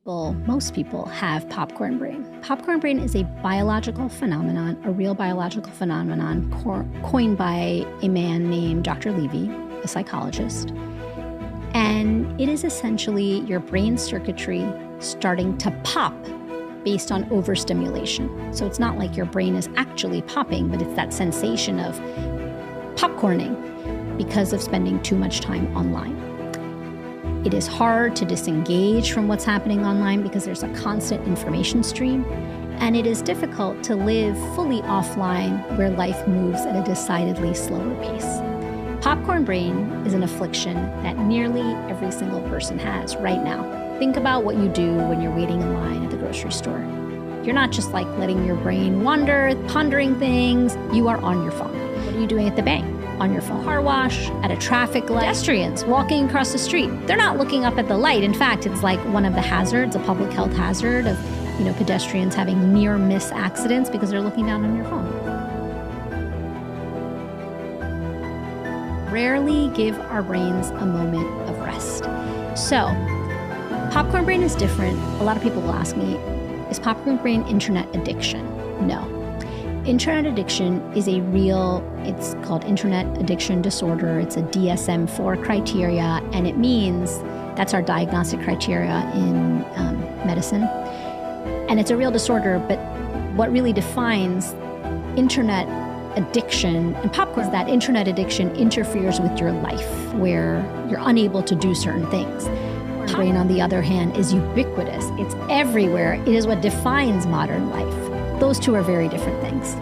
Well, most people have popcorn brain. Popcorn brain is a biological phenomenon, a real biological phenomenon coined by a man named Dr. Levy, a psychologist. And it is essentially your brain circuitry starting to pop based on overstimulation. So it's not like your brain is actually popping, but it's that sensation of popcorning because of spending too much time online. It is hard to disengage from what's happening online because there's a constant information stream, and it is difficult to live fully offline where life moves at a decidedly slower pace. Popcorn brain is an affliction that nearly every single person has right now. Think about what you do when you're waiting in line at the grocery store. You're not just like letting your brain wander, pondering things. You are on your phone. What are you doing at the bank? On your phone. Car wash, at a traffic light, pedestrians walking across the street. They're not looking up at the light. In fact, it's like one of the hazards, a public health hazard of, pedestrians having near miss accidents because they're looking down on your phone. Rarely give our brains a moment of rest. So, popcorn brain is different. A lot of people will ask me, is popcorn brain internet addiction? No. Internet addiction is it's called internet addiction disorder. It's a DSM-4 criteria, and it means that's our diagnostic criteria in medicine. And it's a real disorder, but what really defines internet addiction and popcorn is that internet addiction interferes with your life, where you're unable to do certain things. Brain, on the other hand, is ubiquitous. It's everywhere. It is what defines modern life. Those two are very different things.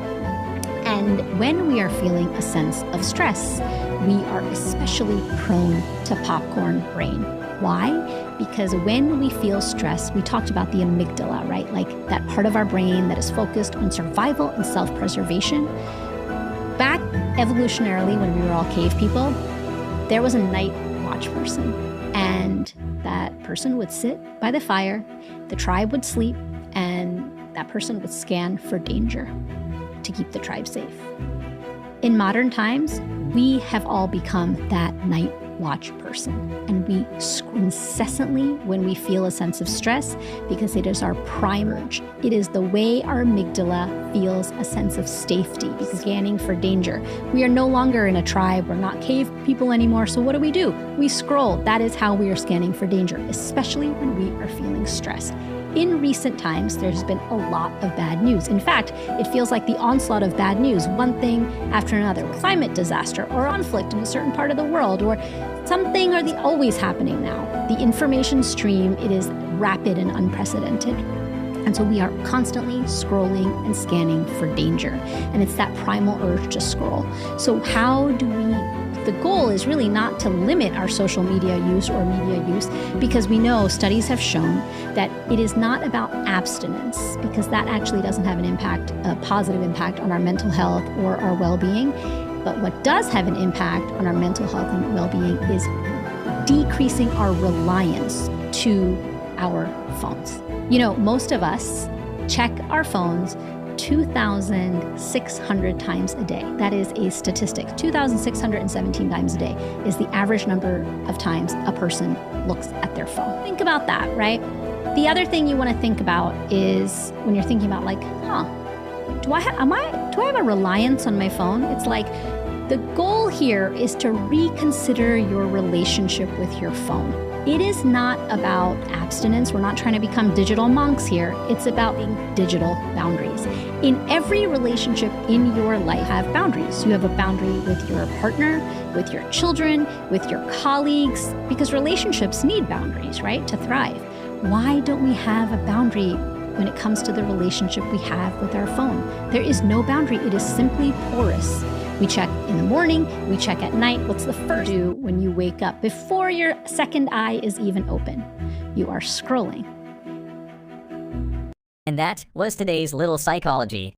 And when we are feeling a sense of stress, we are especially prone to popcorn brain. Why? Because when we feel stress, we talked about the amygdala, right? Like that part of our brain that is focused on survival and self-preservation. Back evolutionarily, when we were all cave people, there was a night watch person. And that person would sit by the fire, the tribe would sleep, and that person would scan for danger to keep the tribe safe. In modern times, we have all become that night watch person, and we incessantly when we feel a sense of stress because it is our prime urge. It is the way our amygdala feels a sense of safety because scanning for danger. We are no longer in a tribe. We're not cave people anymore. So what do? We scroll. That is how we are scanning for danger, especially when we are feeling stressed. In recent times, there's been a lot of bad news. In fact, it feels like the onslaught of bad news, one thing after another, climate disaster or conflict in a certain part of the world or something always happening now. The information stream, it is rapid and unprecedented. And so we are constantly scrolling and scanning for danger. And it's that primal urge to scroll. So the goal is really not to limit our social media use or media use, because we know studies have shown that it is not about abstinence, because that actually doesn't have a positive impact on our mental health or our well-being. But what does have an impact on our mental health and well-being is decreasing our reliance to our phones. Most of us check our phones 2,600 times a day. That is a statistic. 2,617 times a day is the average number of times a person looks at their phone. Think about that, right? The other thing you want to think about is when you're thinking about do I have a reliance on my phone? It's like the goal here is to reconsider your relationship with your phone. It is not about abstinence. We're not trying to become digital monks here. It's about being digital boundaries. In every relationship in your life, have boundaries. You have a boundary with your partner, with your children, with your colleagues, because relationships need boundaries, right, to thrive. Why don't we have a boundary when it comes to the relationship we have with our phone? There is no boundary. It is simply porous. We check in the morning, we check at night. What's the first you do when you wake up? Before your second eye is even open, you are scrolling. And that was today's little psychology.